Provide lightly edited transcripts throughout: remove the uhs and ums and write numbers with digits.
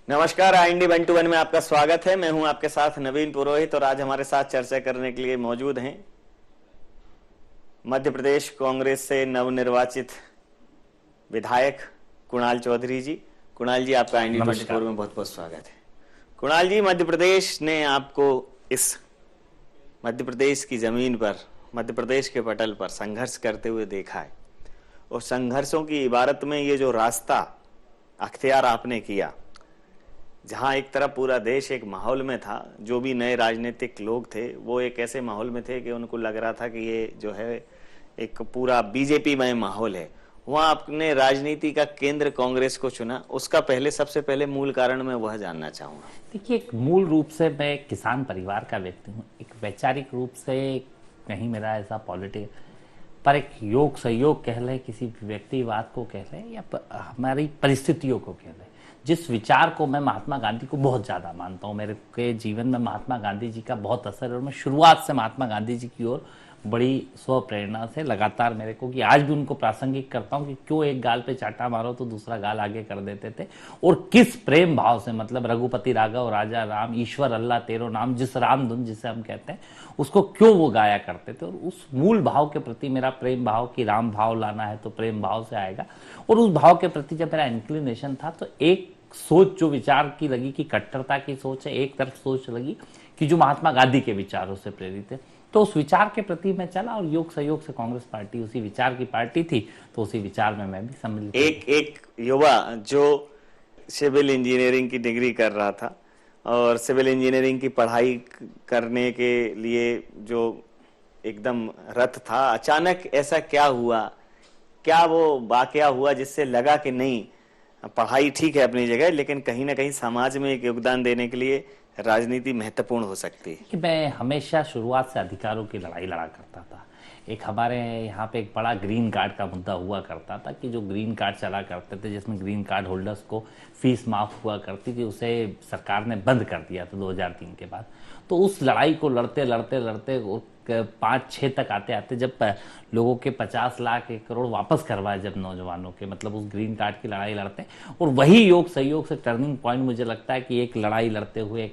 नमस्कार, IND 121 में आपका स्वागत है। मैं हूं आपके साथ नवीन पुरोहित और आज हमारे साथ चर्चा करने के लिए मौजूद हैं मध्य प्रदेश कांग्रेस से नवनिर्वाचित विधायक कुणाल चौधरी जी। कुणाल जी, आपका IND 24 में बहुत बहुत स्वागत है। कुणाल जी, मध्य प्रदेश ने आपको इस मध्य प्रदेश की जमीन पर, मध्य प्रदेश के पटल पर संघर्ष करते हुए देखा है और संघर्षों की इबारत में ये जो रास्ता अख्तियार आपने किया, जहां एक तरफ पूरा देश एक माहौल में था, जो भी नए राजनीतिक लोग थे वो एक ऐसे माहौल में थे कि उनको लग रहा था कि ये जो है एक पूरा बीजेपी मय माहौल है। वहां आपने राजनीति का केंद्र कांग्रेस को चुना, उसका सबसे पहले मूल कारण मैं वह जानना चाहूंगा। देखिए, एक मूल रूप से मैं किसान परिवार का व्यक्ति हूँ। एक वैचारिक रूप से कहीं मेरा ऐसा पॉलिटिक पर एक योग सहयोग कह लें, किसी व्यक्तिवाद को कह लें या हमारी परिस्थितियों को कह लें, जिस विचार को मैं महात्मा गांधी को बहुत ज़्यादा मानता हूँ। मेरे के जीवन में महात्मा गांधी जी का बहुत असर है और मैं शुरुआत से महात्मा गांधी जी की ओर बड़ी स्व प्रेरणा से लगातार मेरे को कि आज भी उनको प्रासंगिक करता हूँ कि क्यों एक गाल पे चाटा मारो तो दूसरा गाल आगे कर देते थे, और किस प्रेम भाव से, मतलब रघुपति राघव राजा राम, ईश्वर अल्लाह तेरो नाम, जिस राम धुन जिसे हम कहते हैं, उसको क्यों वो गाया करते थे। और उस मूल भाव के प्रति मेरा प्रेम भाव कि राम भाव लाना है तो प्रेम भाव से आएगा, और उस भाव के प्रति जब मेरा इंक्लिनेशन था तो एक सोच जो विचार की लगी कि कट्टरता की सोच है, एक तरफ सोच लगी कि जो महात्मा गांधी के विचारों से प्रेरित है, तो उस विचार के प्रति मैं चला और योग सहयोग से कांग्रेस पार्टी उसी विचार की पार्टी थी, तो उसी विचार में मैं भी सम्मिलित। एक युवा जो सिविल इंजीनियरिंग की डिग्री कर रहा था और सिविल इंजीनियरिंग की पढ़ाई करने के लिए जो एकदम रत था, अचानक ऐसा क्या हुआ, क्या वो वाकया हुआ जिससे लगा कि नहीं, पढ़ाई ठीक है अपनी जगह, लेकिन कहीं ना कहीं समाज में एक योगदान देने के लिए राजनीति महत्वपूर्ण हो सकती है? कि मैं हमेशा शुरुआत से अधिकारों की लड़ाई लड़ा करता था। एक हमारे यहाँ पे एक बड़ा ग्रीन कार्ड का मुद्दा हुआ करता था कि जो ग्रीन कार्ड चला करते थे, जिसमें ग्रीन कार्ड होल्डर्स को फीस माफ हुआ करती थी, उसे सरकार ने बंद कर दिया था 2003 के बाद। तो उस लड़ाई को लड़ते लड़ते लड़ते 5-6 तक आते आते जब लोगों के 50 लाख 1 करोड़ वापस करवाए, जब नौजवानों के, मतलब उस ग्रीन कार्ड की लड़ाई लड़ते, और वही योग सहयोग से टर्निंग पॉइंट मुझे लगता है कि एक लड़ाई लड़ते हुए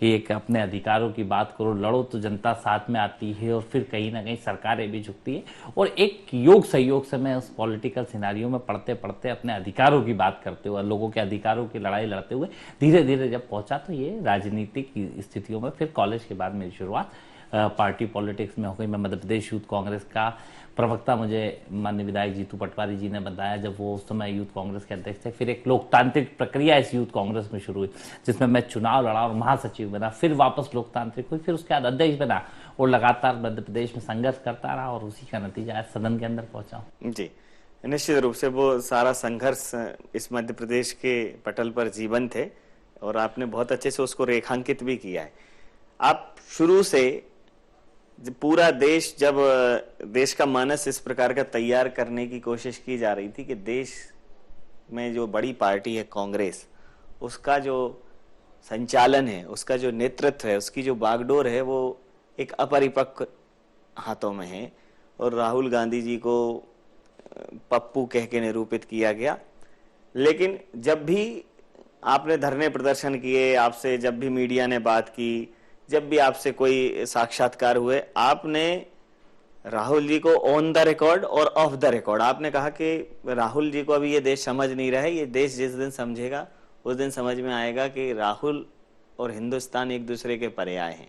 कि एक अपने अधिकारों की बात करो, लड़ो तो जनता साथ में आती है और फिर कहीं ना कहीं सरकारें भी झुकती है, और एक योग सहयोग से मैं उस पॉलिटिकल सिनारियों में पढ़ते पढ़ते अपने अधिकारों की बात करते हुए, लोगों के अधिकारों की लड़ाई लड़ते हुए धीरे धीरे जब पहुंचा, तो ये राजनीतिक स्थितियों में फिर कॉलेज के बाद मेरी शुरुआत पार्टी पॉलिटिक्स में हो गई। मैं मध्य प्रदेश यूथ कांग्रेस का प्रवक्ता, मुझे माननीय विधायक जीतू पटवारी जी ने बताया जब वो उस समय यूथ कांग्रेस के अध्यक्ष थे। फिर एक लोकतांत्रिक प्रक्रिया इस यूथ कांग्रेस में शुरू हुई, जिसमें मैं चुनाव लड़ा और महासचिव बना, फिर वापस लोकतांत्रिक हुई, फिर उसके बाद अध्यक्ष बना और लगातार मध्य प्रदेश में संघर्ष करता रहा और उसी का नतीजा आज सदन के अंदर पहुंचा हूँ। जी, निश्चित रूप से वो सारा संघर्ष इस मध्य प्रदेश के पटल पर जीवन थे और आपने बहुत अच्छे से उसको रेखांकित भी किया है। आप शुरू से पूरा देश, जब देश का मानस इस प्रकार का तैयार करने की कोशिश की जा रही थी कि देश में जो बड़ी पार्टी है कांग्रेस, उसका जो संचालन है, उसका जो नेतृत्व है, उसकी जो बागडोर है, वो एक अपरिपक्व हाथों में है और राहुल गांधी जी को पप्पू कह के निरूपित किया गया। लेकिन जब भी आपने धरने प्रदर्शन किए, आपसे जब भी मीडिया ने बात की, जब भी आपसे कोई साक्षात्कार हुए, आपने राहुल जी को ऑन द रिकॉर्ड और ऑफ द रिकॉर्ड आपने कहा कि राहुल जी को अभी ये देश समझ नहीं रहा है, ये देश जिस दिन समझेगा उस दिन समझ में आएगा कि राहुल और हिंदुस्तान एक दूसरे के पर्याय हैं।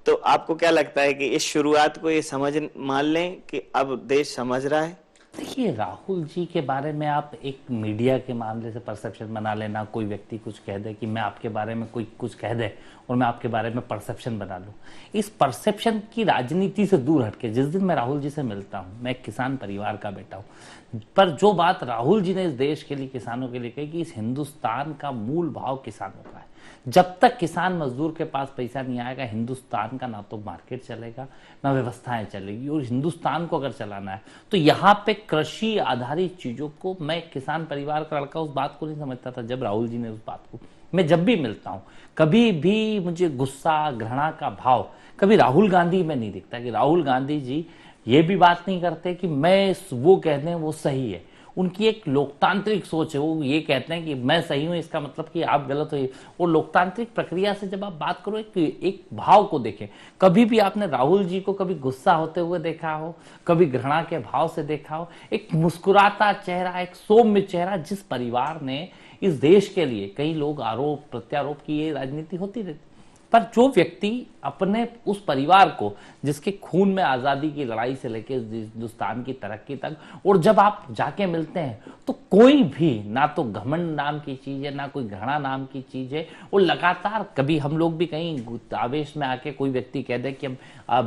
तो आपको क्या लगता है कि इस शुरुआत को ये समझ मान लें कि अब देश समझ रहा है? देखिए, राहुल जी के बारे में आप एक मीडिया के मामले से परसेप्शन बना लेना, कोई व्यक्ति कुछ कह दे कि मैं आपके बारे में, कोई कुछ कह दे और मैं आपके बारे में परसेप्शन बना लूं, इस परसेप्शन की राजनीति से दूर हटके जिस दिन मैं राहुल जी से मिलता हूं, मैं एक किसान परिवार का बेटा हूं, पर जो बात राहुल जी ने इस देश के लिए, किसानों के लिए कही कि इस हिंदुस्तान का मूल भाव किसानों का है, जब तक किसान मजदूर के पास पैसा नहीं आएगा, हिंदुस्तान का ना तो मार्केट चलेगा ना व्यवस्थाएं चलेगी, और हिंदुस्तान को अगर चलाना है तो यहाँ पे कृषि आधारित चीजों को, मैं किसान परिवार का लड़का उस बात को नहीं समझता था जब राहुल जी ने उस बात को, मैं जब भी मिलता हूँ कभी भी मुझे गुस्सा घृणा का भाव कभी राहुल गांधी में नहीं दिखता कि राहुल गांधी जी ये भी बात नहीं करते कि मैं वो कह दें वो सही है, उनकी एक लोकतांत्रिक सोच है। वो ये कहते हैं कि मैं सही हूं इसका मतलब कि आप गलत हो। और लोकतांत्रिक प्रक्रिया से जब आप बात करो, एक भाव को देखें। कभी भी आपने राहुल जी को कभी गुस्सा होते हुए देखा हो, कभी घृणा के भाव से देखा हो? एक मुस्कुराता चेहरा, एक सौम्य चेहरा। जिस परिवार ने इस देश के लिए, कई लोग आरोप प्रत्यारोप की ये राजनीति होती रहती, पर जो व्यक्ति अपने उस परिवार को, जिसके खून में आजादी की लड़ाई से लेकर हिंदुस्तान की तरक्की तक, और जब आप जाके मिलते हैं तो कोई भी ना तो घमंड नाम की चीज है, ना कोई घृणा नाम की चीज है। और लगातार कभी हम लोग भी कहीं आवेश में आके कोई व्यक्ति कह दे कि हम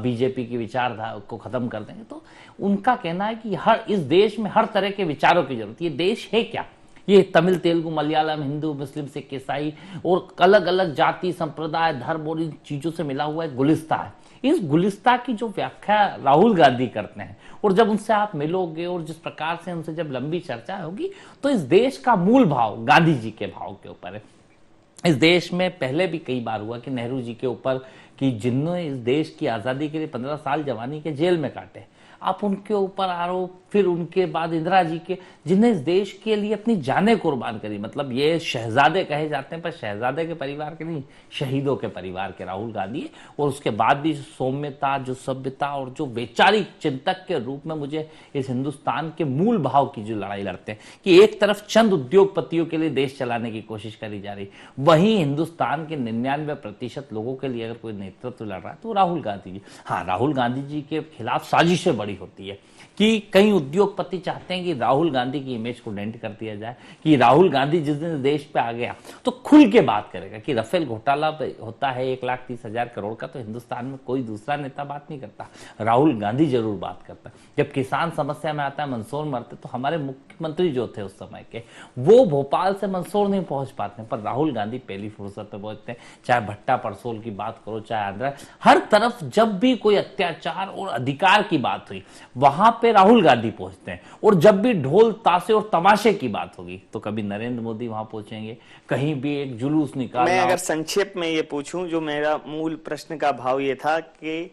बीजेपी की विचारधारा को खत्म कर देंगे, तो उनका कहना है कि इस देश में हर तरह के विचारों की जरूरत है। ये देश है क्या? ये तमिल, तेलुगु, मलयालम, हिंदू, मुस्लिम, सिख, ईसाई और अलग अलग जाति, संप्रदाय, धर्म और इन चीजों से मिला हुआ एक गुलिस्ता है। इस गुलिस्ता की जो व्याख्या राहुल गांधी करते हैं, और जब उनसे आप मिलोगे और जिस प्रकार से उनसे जब लंबी चर्चा होगी, तो इस देश का मूल भाव गांधी जी के भाव के ऊपर है। इस देश में पहले भी कई बार हुआ कि नेहरू जी के ऊपर, कि जिन्होंने इस देश की आजादी के लिए 15 साल जवानी के जेल में काटे, आप उनके ऊपर आरोप, फिर उनके बाद इंदिरा जी के, जिन्हें इस देश के लिए अपनी जानें कुर्बान करी। मतलब ये शहजादे कहे जाते हैं, पर शहजादे के परिवार के नहीं, शहीदों के परिवार के राहुल गांधी है। और उसके बाद भी सौम्यता, जो सभ्यता और जो वैचारिक चिंतक के रूप में मुझे इस हिंदुस्तान के मूल भाव की जो लड़ाई लड़ते हैं, कि एक तरफ चंद उद्योगपतियों के लिए देश चलाने की कोशिश करी जा रही, वहीं हिंदुस्तान के 99% लोगों के लिए अगर कोई नेतृत्व लड़ रहा है तो राहुल गांधी जी। हाँ, राहुल गांधी जी के खिलाफ साजिशें बड़ी होती है कि कई उद्योगपति चाहते हैं कि राहुल गांधी की इमेज को डेंट कर दिया जाए, कि राहुल गांधी जिस दिन देश पे आ गया तो खुल के बात करेगा कि राफेल घोटाला होता है 1,30,000 करोड़ का, तो हिंदुस्तान में कोई दूसरा नेता बात नहीं करता, राहुल गांधी जरूर बात करता। जब किसान समस्या में आता है, मंदसौर मरते, तो हमारे मुख्यमंत्री जो थे उस समय के, वो भोपाल से मंदसौर नहीं पहुंच पाते, पर राहुल गांधी पहली फुर्सत पे पहुंचते हैं। चाहे भट्टा परसोल की बात करो, चाहे आंध्रा, हर तरफ जब भी कोई अत्याचार और अधिकार की बात हुई, वहां पे राहुल गांधी पहुंचते हैं। और जब भी ढोल ताशे और तमाशे की बात होगी, तो कभी नरेंद्र मोदी वहां पहुंचेंगे, कहीं भी एक जुलूस निकालना। मैं अगर संक्षेप में ये पूछूं, जो मेरा मूल प्रश्न का भाव ये था कि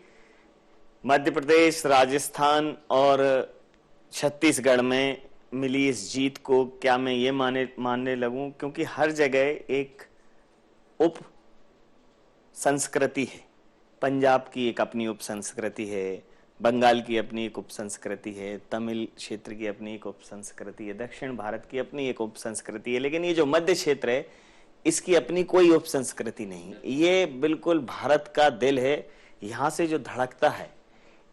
मध्य प्रदेश, राजस्थान और छत्तीसगढ़ में मिली इस जीत को क्या मैं ये मानने लगूं, क्योंकि हर जगह एक उप संस्कृति है। पंजाब की एक अपनी उप संस्कृति है, बंगाल की अपनी एक उप संस्कृति है, तमिल क्षेत्र की अपनी एक उप संस्कृति है, दक्षिण भारत की अपनी एक उप संस्कृति है, लेकिन ये जो मध्य क्षेत्र है इसकी अपनी कोई उप संस्कृति नहीं। ये बिल्कुल भारत का दिल है। यहाँ से जो धड़कता है,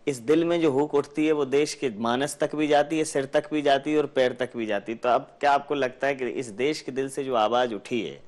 इस दिल में जो हुक उठती है, वो देश के मानस तक भी जाती है, सिर तक भी जाती है और पैर तक भी जाती है। तो अब क्या आपको लगता है कि इस देश के दिल से जो आवाज उठी है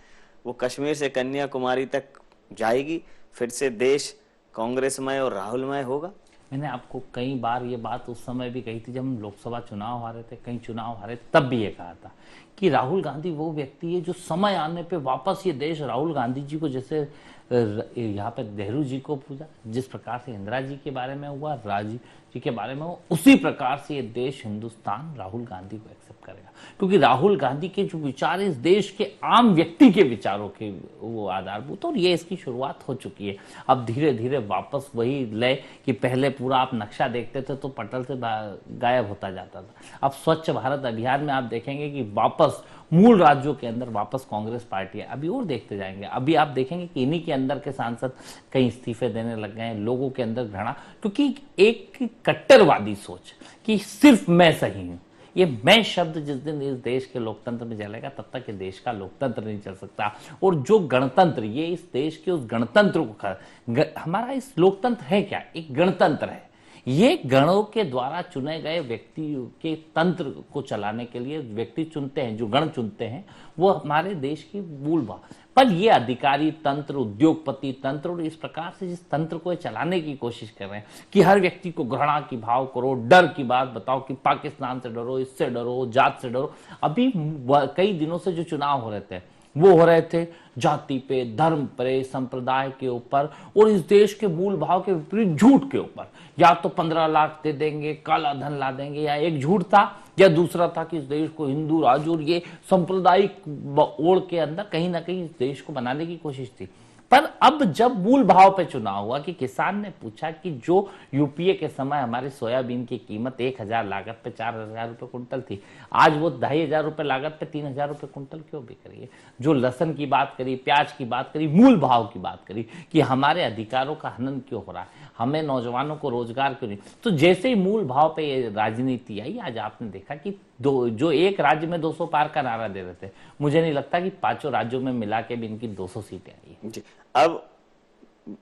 वो कश्मीर से कन्याकुमारी तक जाएगी, फिर से देश कांग्रेसमय और राहुलमय होगा? मैंने आपको कई बार ये बात उस समय भी कही थी, जब हम लोकसभा चुनाव हारे थे, कई चुनाव हारे, तब भी ये कहा था कि राहुल गांधी वो व्यक्ति है जो समय आने पे वापस ये देश, राहुल गांधी जी को जैसे यहाँ पे नेहरू जी को पूजा, जिस प्रकार से इंदिरा जी के बारे में हुआ, राजीव जी के बारे में हुआ, उसी प्रकार से ये देश, हिंदुस्तान राहुल गांधी को एक्सेप्ट करेगा। क्योंकि राहुल गांधी के जो विचार, इस देश के आम व्यक्ति के विचारों के वो आधारभूत, और ये इसकी शुरुआत हो चुकी है। अब धीरे धीरे वापस वही लय कि पहले पूरा आप नक्शा देखते थे तो पटल से गायब होता जाता था। अब स्वच्छ भारत अभियान में आप देखेंगे कि वापस मूल राज्यों के अंदर वापस कांग्रेस पार्टी है। अभी और देखते जाएंगे, अभी आप देखेंगे कि इन्हीं के अंदर के सांसद कई इस्तीफे देने लग गए हैं, लोगों के अंदर घृणा, क्योंकि एक कट्टरवादी सोच कि सिर्फ मैं सही हूं, ये मैं शब्द जिस दिन इस देश के लोकतंत्र में जलेगा, तब तक ये देश का लोकतंत्र नहीं चल सकता। और जो गणतंत्र, ये इस देश के उस गणतंत्र को, हमारा इस लोकतंत्र है क्या? एक गणतंत्र है। ये गणों के द्वारा चुने गए व्यक्ति के तंत्र को चलाने के लिए व्यक्ति चुनते हैं, जो गण चुनते हैं, वो हमारे देश की मूल बात। पर ये अधिकारी तंत्र, उद्योगपति तंत्र, और इस प्रकार से जिस तंत्र को चलाने की कोशिश कर रहे हैं कि हर व्यक्ति को घृणा की भाव करो, डर की बात बताओ कि पाकिस्तान से डरो, इससे डरो, जात से डरो। अभी कई दिनों से जो चुनाव हो रहे थे, वो हो रहे थे जाति पे, धर्म पे, संप्रदाय के ऊपर, और इस देश के मूल भाव के विपरीत झूठ के ऊपर। या तो 15 लाख दे देंगे, काला धन ला देंगे, या एक झूठ था, या दूसरा था कि इस देश को हिंदू राज्य और ये सांप्रदायिक ओर के अंदर कहीं ना कहीं इस देश को बनाने की कोशिश थी। पर अब जब मूल भाव पे चुनाव हुआ कि किसान ने पूछा कि जो यूपीए के समय हमारी सोयाबीन की कीमत 1,000 लागत पे 4,000 रुपए कुंटल थी, आज वो 2,500 रुपए लागत पे 3,000 रुपए कुंटल क्यों बिक रही है? जो लहसन की बात करी, प्याज की बात करी, मूल भाव की बात करी कि हमारे अधिकारों का हनन क्यों हो रहा है, हमें नौजवानों को रोजगार क्यों नहीं। तो जैसे ही मूल भाव पे ये राजनीति आई, आज आपने देखा कि जो एक राज्य में 200 पार का नारा दे रहे थे, मुझे नहीं लगता कि 5 राज्यों में मिला के भी इनकी 200 सीटें आई है। जी, अब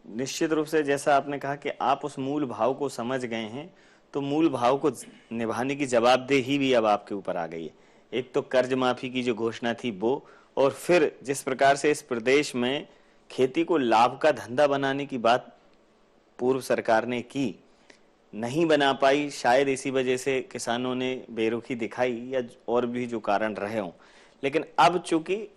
निश्चित रूप से जैसा आपने कहा कि आप उस मूल भाव को समझ गए हैं, तो मूल भाव को निभाने की जवाबदेही भी अब आपके ऊपर आ गई है। एक तो कर्ज माफी की जो घोषणा थी वो, और फिर जिस प्रकार से इस प्रदेश में खेती को लाभ का धंधा बनाने की बात पूर्व सरकार ने की, नहीं बना पाई, शायद इसी वजह से किसानों ने बेरुखी दिखाई या और भी जो कारण रहे हों। लेकिन अब चूंकि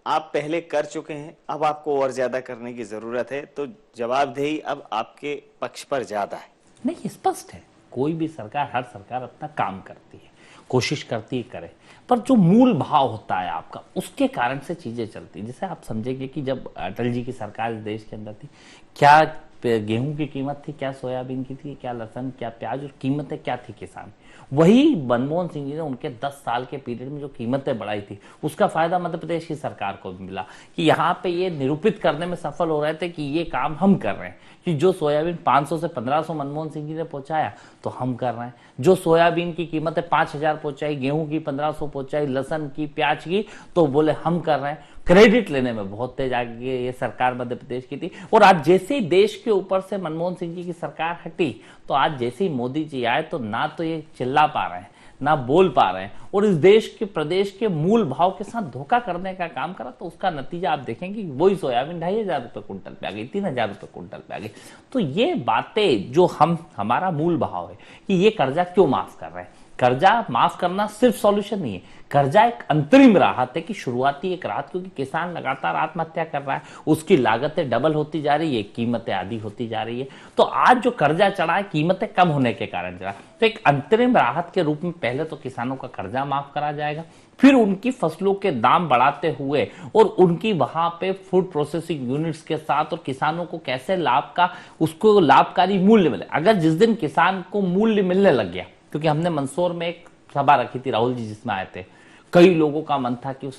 आप पहले कर चुके हैं, अब आपको और ज्यादा करने की जरूरत है, तो जवाबदेही अब आपके पक्ष पर ज्यादा है। नहीं, स्पष्ट है, कोई भी सरकार, हर सरकार अपना काम करती है, कोशिश करती है करे, पर जो मूल भाव होता है आपका, उसके कारण से चीजें चलती। जैसे आप समझेंगे कि जब अटल जी की सरकार इस देश के अंदर थी, क्या गेहूं की कीमत थी, क्या सोयाबीन की थी, क्या लहसन, क्या प्याज, और कीमतें क्या थी किसान। वही मनमोहन सिंह जी ने उनके 10 साल के पीरियड में जो कीमतें बढ़ाई थी, उसका फायदा मध्य प्रदेश की सरकार को भी मिला कि यहाँ पे ये निरूपित करने में सफल हो रहे थे कि ये काम हम कर रहे हैं, कि जो सोयाबीन 500 से 1,500 मनमोहन सिंह जी ने पहुंचाया तो हम कर रहे हैं। जो सोयाबीन की कीमतें 5,000 पहुंचाई, गेहूं की 1,500 पहुंचाई, लहसन की, प्याज की, तो बोले हम कर रहे हैं। क्रेडिट लेने में बहुत तेज आगे ये सरकार मध्य प्रदेश की थी। और आज जैसे ही देश के ऊपर से मनमोहन सिंह जी की सरकार हटी, तो आज जैसे ही मोदी जी आए, तो ना तो ये चिल्ला पा रहे हैं, ना बोल पा रहे हैं, और इस देश के, प्रदेश के मूल भाव के साथ धोखा करने का काम करा। तो उसका नतीजा आप देखेंगे, वही सोयाबीन 2,500 रुपए कुंटल पे आ गई, 3,000 रुपए कुंटल पे आ गई। तो ये बातें जो हमारा मूल भाव है कि ये कर्जा क्यों माफ कर रहे हैं, कर्जा माफ करना सिर्फ सॉल्यूशन नहीं है, कर्जा एक अंतरिम राहत है कि शुरुआती एक राहत, क्योंकि किसान लगातार आत्महत्या कर रहा है, उसकी लागतें डबल होती जा रही है, कीमतें आधी होती जा रही है। तो आज जो कर्जा चढ़ा है, कीमतें कम होने के कारण चढ़ा, तो एक अंतरिम राहत के रूप में पहले तो किसानों का कर्जा माफ करा जाएगा, फिर उनकी फसलों के दाम बढ़ाते हुए और उनकी वहां पे फूड प्रोसेसिंग यूनिट्स के साथ, और किसानों को कैसे लाभ का, उसको लाभकारी मूल्य मिले। अगर जिस दिन किसान को मूल्य मिलने लग गया, क्योंकि हमने मंदसौर में एक सभा रखी थी, राहुल जी जिसमें आए थे, कई लोगों का मन था कि वो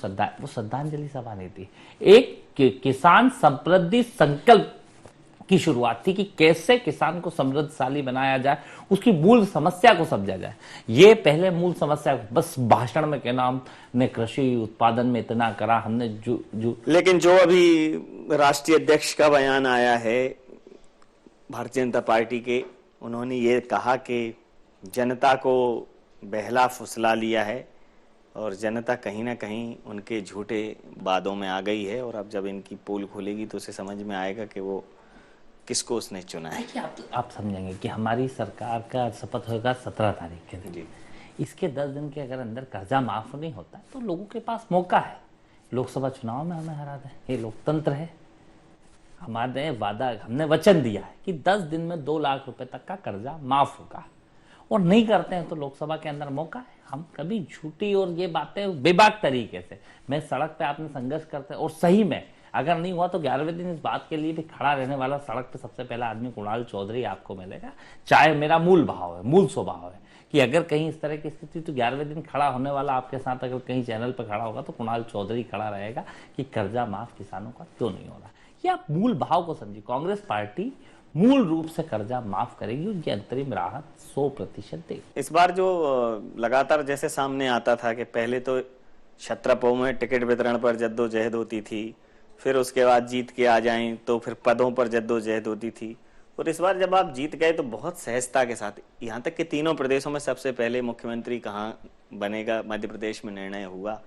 श्रद्धांजलि सभा नहीं थी, एक किसान समृद्धि संकल्प की शुरुआत थी कि कैसे किसान को समृद्धशाली बनाया जाए, उसकी मूल समस्या को समझा जाए। ये पहले मूल समस्या, बस भाषण में कहना हमने कृषि उत्पादन में इतना करा, हमने जो लेकिन जो अभी राष्ट्रीय अध्यक्ष का बयान आया है भारतीय जनता पार्टी के, उन्होंने ये कहा कि जनता को बहला फुसला लिया है और जनता कहीं ना कहीं उनके झूठे वादों में आ गई है, और अब जब इनकी पोल खुलेगी तो उसे समझ में आएगा कि वो किसको उसने चुना है। आप समझेंगे कि हमारी सरकार का शपथ होगा 17 तारीख के दिन। इसके 10 दिन के अगर अंदर कर्जा माफ नहीं होता तो लोगों के पास मौका है लोकसभा चुनाव में हमें हरा दें। ये लोकतंत्र है, हमारे वादा, हमने वचन दिया है कि 10 दिन में 2 लाख रुपए तक का कर्जा माफ होगा, और नहीं करते हैं तो लोकसभा के अंदर मौका है। हम कभी झूठी और ये बातें बेबाक तरीके से, मैं सड़क पे आपने संघर्ष करते हैं, और सही में अगर नहीं हुआ तो 11वें दिन इस बात के लिए भी खड़ा रहने वाला सड़क पे सबसे पहला आदमी कुणाल चौधरी आपको मिलेगा। चाहे मेरा मूल भाव है, मूल स्वभाव है कि अगर कहीं इस तरह की स्थिति, तो 11वें दिन खड़ा होने वाला आपके साथ अगर कहीं चैनल पर खड़ा होगा तो कुणाल चौधरी खड़ा रहेगा कि कर्जा माफ किसानों का क्यों नहीं हो रहा। ये आप मूल भाव को समझिए, कांग्रेस पार्टी मूल रूप से कर्जा माफ करेगी, उनकी अंतरिम राहत 100% देगी। इस बार जो लगातार जैसे सामने आता था कि पहले तो छत्रपों में टिकट वितरण पर जद्दोजहद होती थी, फिर उसके बाद जीत के आ जाएं तो फिर पदों पर जद्दोजहद होती थी, और इस बार जब आप जीत गए तो बहुत सहजता के साथ, यहाँ तक कि तीनों प्रदेशों में सबसे पहले मुख्यमंत्री कहाँ बनेगा मध्य प्रदेश में निर्णय हुआ,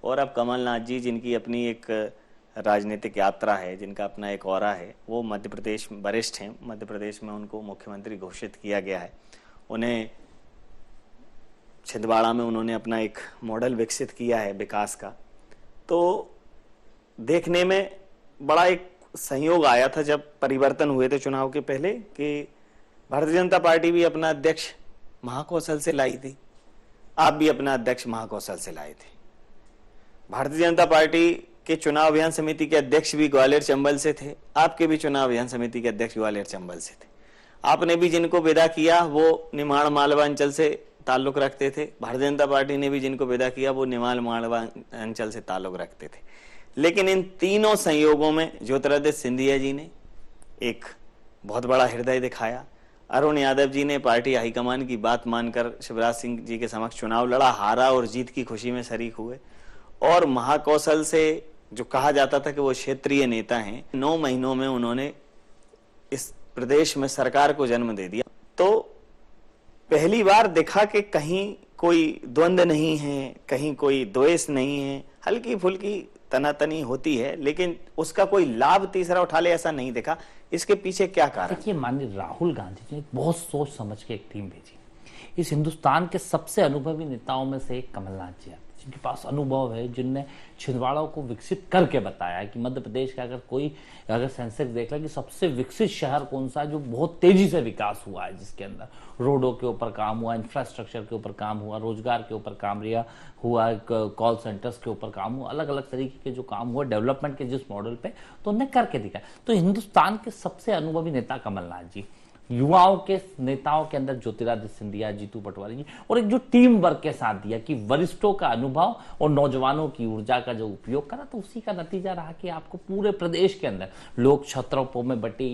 और अब कमलनाथ जी जिनकी अपनी एक राजनीतिक यात्रा है, जिनका अपना एक ऑरा है, वो मध्य प्रदेश में वरिष्ठ हैं, मध्य प्रदेश में उनको मुख्यमंत्री घोषित किया गया है। उन्हें छिंदवाड़ा में उन्होंने अपना एक मॉडल विकसित किया है विकास का। तो देखने में बड़ा एक संयोग आया था जब परिवर्तन हुए थे चुनाव के पहले कि भारतीय जनता पार्टी भी अपना अध्यक्ष महाकौशल से लाई थी, आप भी अपना अध्यक्ष महाकौशल से लाए थे। भारतीय जनता पार्टी के चुनाव अभियान समिति के अध्यक्ष भी ग्वालियर चंबल से थे, आपके भी चुनाव अभियान समिति के अध्यक्ष ग्वालियर चंबल से थे। आपने भी जिनको विदा किया वो निमाड़ मालवा अंचल से ताल्लुक रखते थे, भारतीय जनता पार्टी ने भी जिनको विदा किया वो निमाड़ मालवा अंचल से ताल्लुक रखते थे। लेकिन इन तीनों संयोगों में ज्योतिरादित्य सिंधिया जी ने एक बहुत बड़ा हृदय दिखाया। अरुण यादव जी ने पार्टी हाईकमान की बात मानकर शिवराज सिंह जी के समक्ष चुनाव लड़ा, हारा और जीत की खुशी में शरीक हुए। और महाकौशल से जो कहा जाता था कि वो क्षेत्रीय नेता हैं, 9 महीनों में उन्होंने इस प्रदेश में सरकार को जन्म दे दिया। तो पहली बार देखा कि कहीं कोई द्वंद्व नहीं है, कहीं कोई द्वेष नहीं है, हल्की फुल्की तनातनी होती है, लेकिन उसका कोई लाभ तीसरा उठा ले ऐसा नहीं देखा। इसके पीछे क्या कारण? देखिए, माननीय राहुल गांधी जी ने बहुत सोच समझ के एक टीम भेजी। इस हिंदुस्तान के सबसे अनुभवी नेताओं में से एक कमलनाथ जी आते, जिनके पास अनुभव है, जिनने छिंदवाड़ा को विकसित करके बताया कि मध्य प्रदेश का अगर सेंसेक्स देख ले कि सबसे विकसित शहर कौन सा है, जो बहुत तेजी से विकास हुआ है, जिसके अंदर रोडों के ऊपर काम हुआ, इंफ्रास्ट्रक्चर के ऊपर काम हुआ, रोजगार के ऊपर काम हुआ, कॉल सेंटर्स के ऊपर काम हुआ, अलग अलग तरीके के जो काम हुआ डेवलपमेंट के जिस मॉडल पे, तो उन्हें करके दिखाया। तो हिंदुस्तान के सबसे अनुभवी नेता कमलनाथ जी, युवाओं के नेताओं के अंदर ज्योतिरादित्य सिंधिया, जीतू पटवारी जी, और एक जो टीम वर्क के साथ दिया कि वरिष्ठों का अनुभव और नौजवानों की ऊर्जा का जो उपयोग करा, तो उसी का नतीजा रहा कि आपको पूरे प्रदेश के अंदर लोग छत्रों में बटे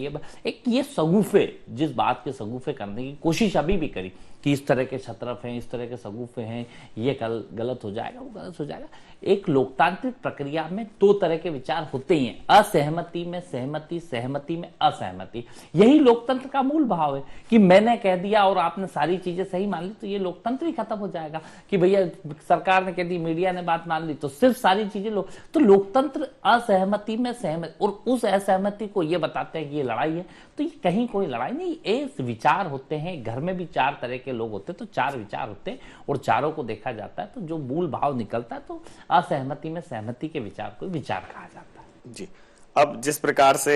ये सगुफे, जिस बात के सगुफे करने की कोशिश अभी भी करी कि इस तरह के छत्रफ हैं, इस तरह के सगुफे हैं, ये गलत हो जाएगा, वो गलत हो जाएगा। एक लोकतांत्रिक प्रक्रिया में 2 तरह के विचार होते ही हैं, असहमति में सहमति, सहमति में असहमति। यही लोकतंत्र का मूल भाव है कि मैंने कह दिया और आपने सारी चीजें सही मान ली, तो ये लोकतंत्र ही खत्म हो जाएगा। कि भैया सरकार ने कह दी, मीडिया ने बात मान ली, तो सिर्फ सारी चीजें तो लोकतंत्र असहमति में सहमति, और उस असहमति को ये बताते हैं कि ये लड़ाई है, तो ये कहीं कोई लड़ाई नहीं, ये विचार होते हैं। घर में भी 4 तरह के लोग होते हैं, तो 4 विचार होते हैं और चारों को देखा जाता है, तो जो मूल भाव निकलता है, तो असहमति में सहमति के विचार को विचार कहा जाता है। जी, अब जिस प्रकार से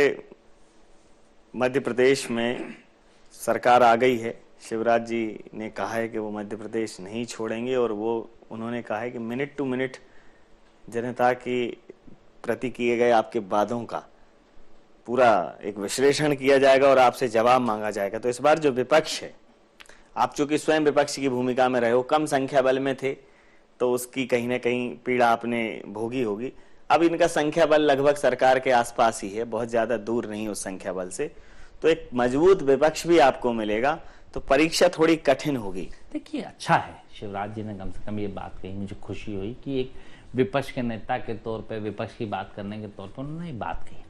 मध्य प्रदेश में सरकार आ गई है, शिवराज जी ने कहा है कि वो मध्य प्रदेश नहीं छोड़ेंगे, और वो उन्होंने कहा है कि मिनट टू मिनट जनता के प्रति किए गए आपके वादों का पूरा एक विश्लेषण किया जाएगा और आपसे जवाब मांगा जाएगा। तो इस बार जो विपक्ष है, आप चूंकि स्वयं विपक्ष की भूमिका में रहे हो, कम संख्या बल में थे, तो उसकी कहीं ना कहीं पीड़ा आपने भोगी होगी। अब इनका संख्या बल लगभग सरकार के आसपास ही है, बहुत ज्यादा दूर नहीं उस संख्या बल से, तो एक मजबूत विपक्ष भी आपको मिलेगा, तो परीक्षा थोड़ी कठिन होगी। देखिए, अच्छा है शिवराज जी ने कम से कम ये बात कही, मुझे खुशी हुई कि एक विपक्ष के नेता के तौर पे, विपक्ष की बात करने के तौर पर उन्होंने बात कही।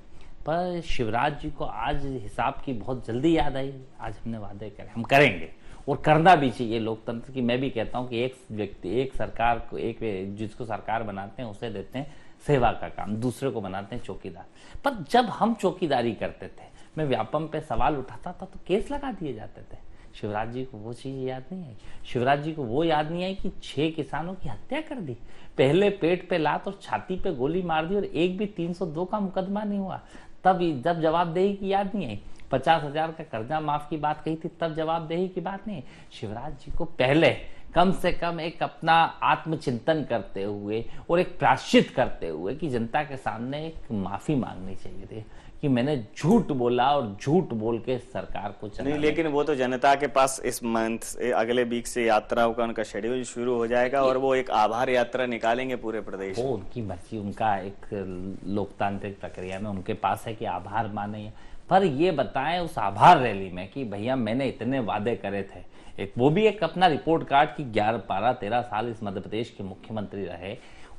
पर शिवराज जी को आज हिसाब की बहुत जल्दी याद आई। आज हमने वादे करे, हम करेंगे, और करना भी चाहिए लोकतंत्र की। मैं भी कहता हूं कि एक व्यक्ति, एक सरकार को, एक जिसको सरकार बनाते हैं उसे देते हैं सेवा का काम, दूसरे को बनाते हैं चौकीदार। पर जब हम चौकीदारी करते थे, मैं व्यापम पे सवाल उठाता था तो केस लगा दिए जाते थे। शिवराज जी को वो चीज याद नहीं आई। शिवराज जी को वो याद नहीं आई कि 6 किसानों की हत्या कर दी, पहले पेट पे लात और छाती पे गोली मार दी, और एक भी 302 का मुकदमा नहीं हुआ। तब जब जवाबदेही की याद नहीं आई, 50,000 का कर्जा माफ की बात कही थी, तब जवाबदेही की बात नहीं। शिवराज जी को पहले कम से कम एक अपना आत्मचिंतन करते हुए और एक प्रायश्चित करते हुए कि जनता के सामने एक माफी मांगनी चाहिए थी कि मैंने झूठ बोला और झूठ बोल के सरकार को चला नहीं। लेकिन वो तो जनता के पास इस मंथ, अगले वीक से यात्राओं का उनका शेड्यूल शुरू हो जाएगा, और वो एक आभार यात्रा निकालेंगे पूरे प्रदेश। वो उनकी मर्जी, उनका एक लोकतांत्रिक प्रक्रिया में उनके पास है कि आभार माने, पर ये बताएं उस आभार रैली में कि भैया मैंने इतने वादे करे थे। एक वो भी एक अपना रिपोर्ट कार्ड की 11, 12, 13 साल इस मध्य प्रदेश के मुख्यमंत्री रहे,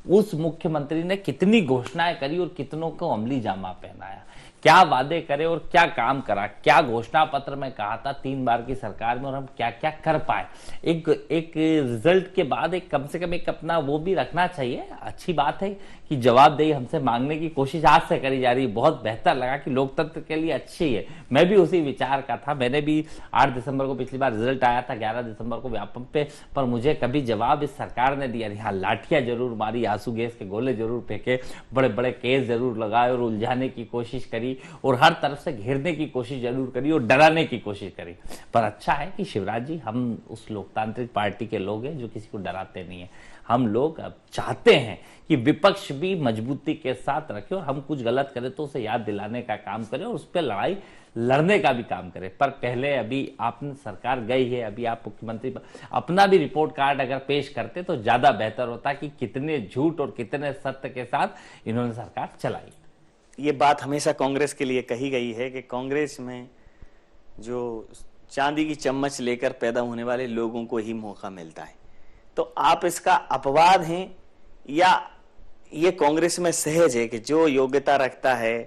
उस मुख्यमंत्री ने कितनी घोषणाएं करी और कितनों को अमली जामा पहनाया, क्या वादे करे और क्या काम करा, क्या घोषणा पत्र में कहा था 3 बार की सरकार में, और हम क्या क्या कर पाए। एक रिजल्ट के बाद एक कम से कम एक अपना वो भी रखना चाहिए। अच्छी बात है कि जवाबदेही हमसे मांगने की कोशिश आज से करी जा रही है, बहुत बेहतर लगा कि लोकतंत्र के लिए अच्छी है। मैं भी उसी विचार का था, मैंने भी 8 दिसंबर को पिछली बार रिजल्ट आया था, 11 दिसंबर को व्यापम पे, पर मुझे कभी जवाब इस सरकार ने दिया नहीं। हाँ, लाठियां जरूर मारी, आंसू गैस के गोले जरूर फेंके, बड़े बड़े केस जरूर लगाए और उलझाने की कोशिश करी, और हर तरफ से घेरने की कोशिश जरूर करी और डराने की कोशिश करी। पर अच्छा है कि शिवराज जी, हम उस लोकतांत्रिक पार्टी के लोग हैं जो किसी को डराते नहीं है। हम लोग अब चाहते हैं कि विपक्ष भी मजबूती के साथ रखे और हम कुछ गलत करें तो उसे याद दिलाने का काम करें और उस पर लड़ाई लड़ने का भी काम करें। पर पहले अभी आपने सरकार गई है, अभी आप मुख्यमंत्री अपना भी रिपोर्ट कार्ड अगर पेश करते तो ज्यादा बेहतर होता कि कितने झूठ और कितने सत्य के साथ इन्होंने सरकार चलाई। ये बात हमेशा कांग्रेस के लिए कही गई है कि कांग्रेस में जो चांदी की चम्मच लेकर पैदा होने वाले लोगों को ही मौका मिलता है। तो आप इसका अपवाद हैं या ये कांग्रेस में सहज है कि जो योग्यता रखता है,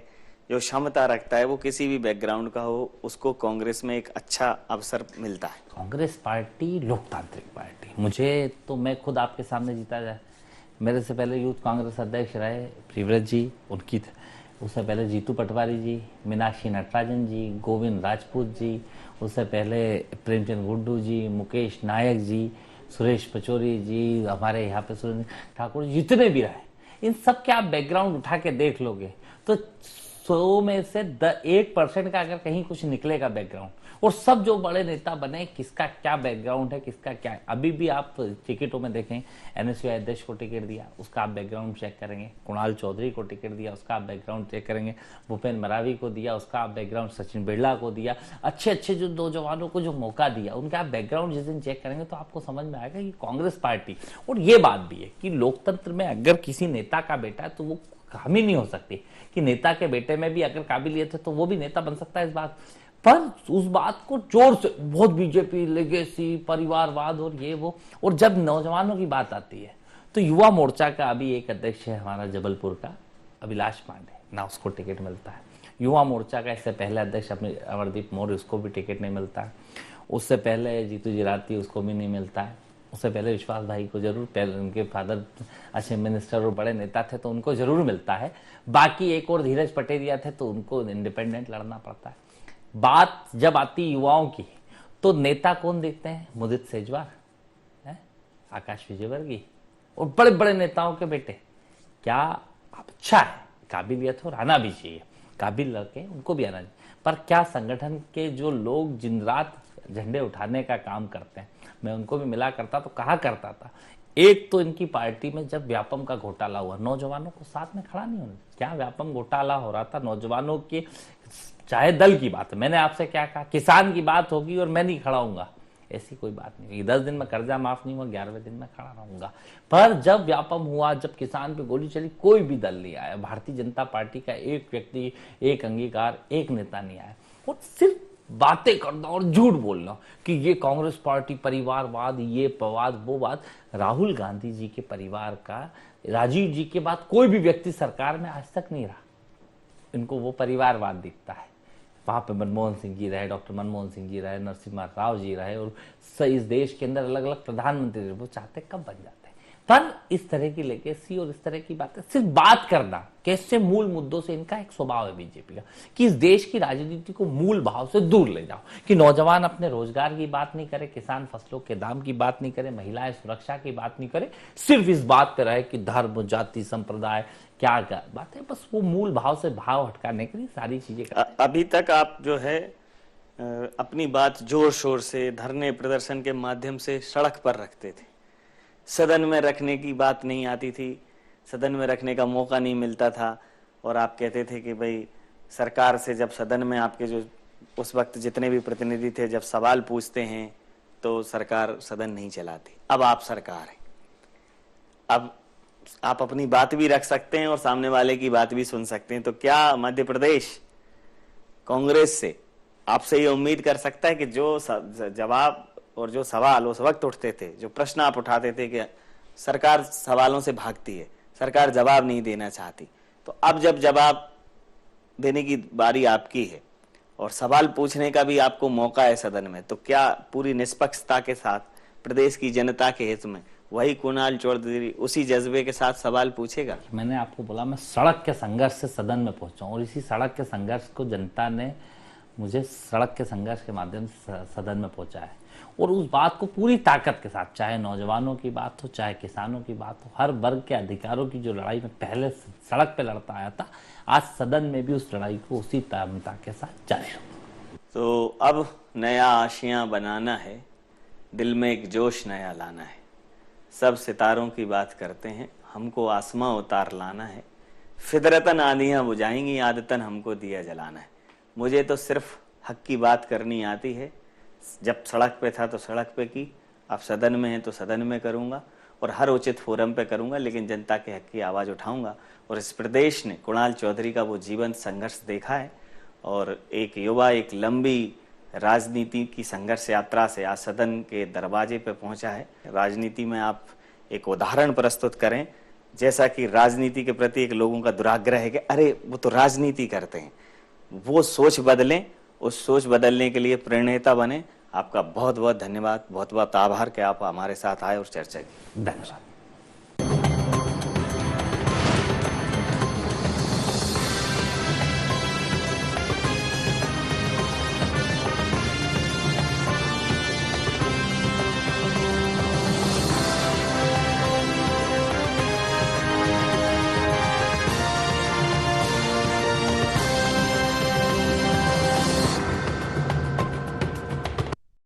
जो क्षमता रखता है, वो किसी भी बैकग्राउंड का हो, उसको कांग्रेस में एक अच्छा अवसर मिलता है? कांग्रेस पार्टी लोकतांत्रिक पार्टी, मुझे तो मैं खुद आपके सामने जीता जाए। मेरे से पहले यूथ कांग्रेस अध्यक्ष रहे प्रिव्रत जी, उनकी उससे पहले जीतू पटवारी जी, मीनाक्षी नटराजन जी, गोविंद राजपूत जी, उससे पहले प्रेमचंद गुड्डू जी, मुकेश नायक जी, सुरेश पचौरी जी, हमारे यहाँ पे सुरेंद्र ठाकुर, जितने भी रहे, इन सब के आप बैकग्राउंड उठा के देख लोगे तो 100 में से 1% का अगर कहीं कुछ निकलेगा बैकग्राउंड। और सब जो बड़े नेता बने, किसका क्या बैकग्राउंड है, किसका क्या है। अभी भी आप टिकटों में देखें, एनएसयूआई अध्यक्ष को टिकट दिया, उसका आप बैकग्राउंड चेक करेंगे। कुणाल चौधरी को टिकट दिया, उसका आप बैकग्राउंड चेक करेंगे। भूपेन मरावी को दिया, उसका आप बैकग्राउंड, सचिन बिरला को दिया, अच्छे अच्छे जो नौजवानों को जो मौका दिया, उनका आप बैकग्राउंड जिस दिन चेक करेंगे तो आपको समझ में आएगा कि कांग्रेस पार्टी। और ये बात भी है कि लोकतंत्र में अगर किसी नेता का बेटा है तो वो हामी नहीं हो सकती कि नेता के बेटे में भी अगर काबिलियत है तो वो भी नेता बन सकता है। इस बात पर उस बात को जोर से बहुत बीजेपी, लेगेसी, परिवारवाद और ये वो, और जब नौजवानों की बात आती है तो युवा मोर्चा का अभी एक अध्यक्ष है हमारा जबलपुर का, अभिलाष पांडे, ना उसको टिकट मिलता है। युवा मोर्चा का इससे पहले अध्यक्ष अपने अमरदीप मौर्य, उसको भी टिकट नहीं मिलता है। उससे पहले जीतू जिराती, उसको भी नहीं मिलता है। उससे पहले विश्वास भाई को जरूर, पहले उनके फादर अच्छे मिनिस्टर और बड़े नेता थे तो उनको जरूर मिलता है। बाकी एक और धीरज पटेरिया थे तो उनको इंडिपेंडेंट लड़ना पड़ता है। बात जब आती युवाओं की तो नेता कौन देखते हैं? मुदित सेजवार, आकाश विजयवर्गीय और बड़े बड़े नेताओं के बेटे। क्या अच्छा है, काबिलियत और आना भी चाहिए, काबिल लड़के उनको भी आना चाहिए। पर क्या संगठन के जो लोग दिन रात झंडे उठाने का काम करते हैं, मैं उनको भी मिला करता तो कहा करता था, एक तो इनकी पार्टी में जब व्यापम का घोटाला हुआ, नौजवानों को साथ में खड़ा नहीं होना। क्या व्यापम घोटाला हो रहा था नौजवानों के, चाहे दल की बात है, मैंने आपसे क्या कहा, किसान की बात होगी और मैं नहीं खड़ा हूंगा, ऐसी कोई बात नहीं होगी। 10 दिन में कर्जा माफ नहीं हुआ, 11वें दिन में खड़ा रहूंगा। पर जब व्यापम हुआ, जब किसान पे गोली चली, कोई भी दल नहीं आया, भारतीय जनता पार्टी का एक व्यक्ति, एक अंगीकार, एक नेता नहीं आया। और सिर्फ बातें करना और झूठ बोलना कि ये कांग्रेस पार्टी परिवारवाद, ये पवाद, वो बात। राहुल गांधी जी के परिवार का, राजीव जी के बाद कोई भी व्यक्ति सरकार में आज तक नहीं रहा, इनको वो परिवारवाद दिखता है। वहां पे मनमोहन सिंह जी रहे, डॉक्टर मनमोहन सिंह जी रहे, नरसिम्हा राव जी रहे, और इस देश के अंदर अलग अलग प्रधानमंत्री रहे, वो चाहते कब बन जाते हैं। पर इस तरह की लेगेसी और इस तरह की बातें, सिर्फ बात करना, कैसे मूल मुद्दों से, इनका एक स्वभाव है बीजेपी का कि इस देश की राजनीति को मूल भाव से दूर ले जाओ, कि नौजवान अपने रोजगार की बात नहीं करे, किसान फसलों के दाम की बात नहीं करे, महिलाएं सुरक्षा की बात नहीं करे, सिर्फ इस बात पे रहे कि धर्म, जाति, संप्रदाय क्या बात है, बस वो मूल भाव से भाव हटकाने के लिए सारी चीजें अभी तक आप जो है अपनी बात जोर शोर से धरने प्रदर्शन के माध्यम से सड़क पर रखते थे, सदन में रखने की बात नहीं आती थी, सदन में रखने का मौका नहीं मिलता था, और आप कहते थे कि भाई सरकार से जब सदन में आपके जो उस वक्त जितने भी प्रतिनिधि थे, जब सवाल पूछते हैं तो सरकार सदन नहीं चलाती। अब आप सरकार है, अब आप अपनी बात भी रख सकते हैं और सामने वाले की बात भी सुन सकते हैं। तो क्या मध्य प्रदेश कांग्रेस से आपसे ये उम्मीद कर सकता है कि जो जवाब और जो सवाल उस वक्त उठते थे, जो प्रश्न आप उठाते थे कि सरकार सवालों से भागती है, सरकार जवाब नहीं देना चाहती, तो अब जब जवाब देने की बारी आपकी है और सवाल पूछने का भी आपको मौका है सदन में, तो क्या पूरी निष्पक्षता के साथ प्रदेश की जनता के हित में वही कुणाल चौधरी उसी जज्बे के साथ सवाल पूछेगा? मैंने आपको बोला, मैं सड़क के संघर्ष से सदन में पहुंचा और इसी सड़क के संघर्ष को जनता ने मुझे सड़क के संघर्ष के माध्यम से सदन में पहुंचा है, और उस बात को पूरी ताकत के साथ, चाहे नौजवानों की बात हो, चाहे किसानों की बात हो, हर वर्ग के अधिकारों की जो लड़ाई में पहले सड़क पे लड़ता आया था, आज सदन में भी उस लड़ाई को उसी ताकत के साथ जारी रखूं। तो अब नया आशियां बनाना है, दिल में एक जोश नया लाना है। सब सितारों की बात करते हैं, हमको आसमां उतार लाना है, फितरतन आंधियां बुझाएंगी, आदतन हमको दिया जलाना है। मुझे तो सिर्फ हक की बात करनी आती है। जब सड़क पे था तो सड़क पे की, अब सदन में है तो सदन में करूँगा, और हर उचित फोरम पे करूँगा, लेकिन जनता के हक की आवाज़ उठाऊँगा। और इस प्रदेश ने कुणाल चौधरी का वो जीवंत संघर्ष देखा है, और एक युवा एक लंबी राजनीति की संघर्ष यात्रा से आज सदन के दरवाजे पे पहुंचा है। राजनीति में आप एक उदाहरण प्रस्तुत करें, जैसा कि राजनीति के प्रति एक लोगों का दुराग्रह है कि अरे वो तो राजनीति करते हैं, वो सोच बदलें। उस सोच बदलने के लिए प्रेरणा बने। आपका बहुत बहुत धन्यवाद, बहुत बहुत आभार कि आप हमारे साथ आए और चर्चा की। धन्यवाद।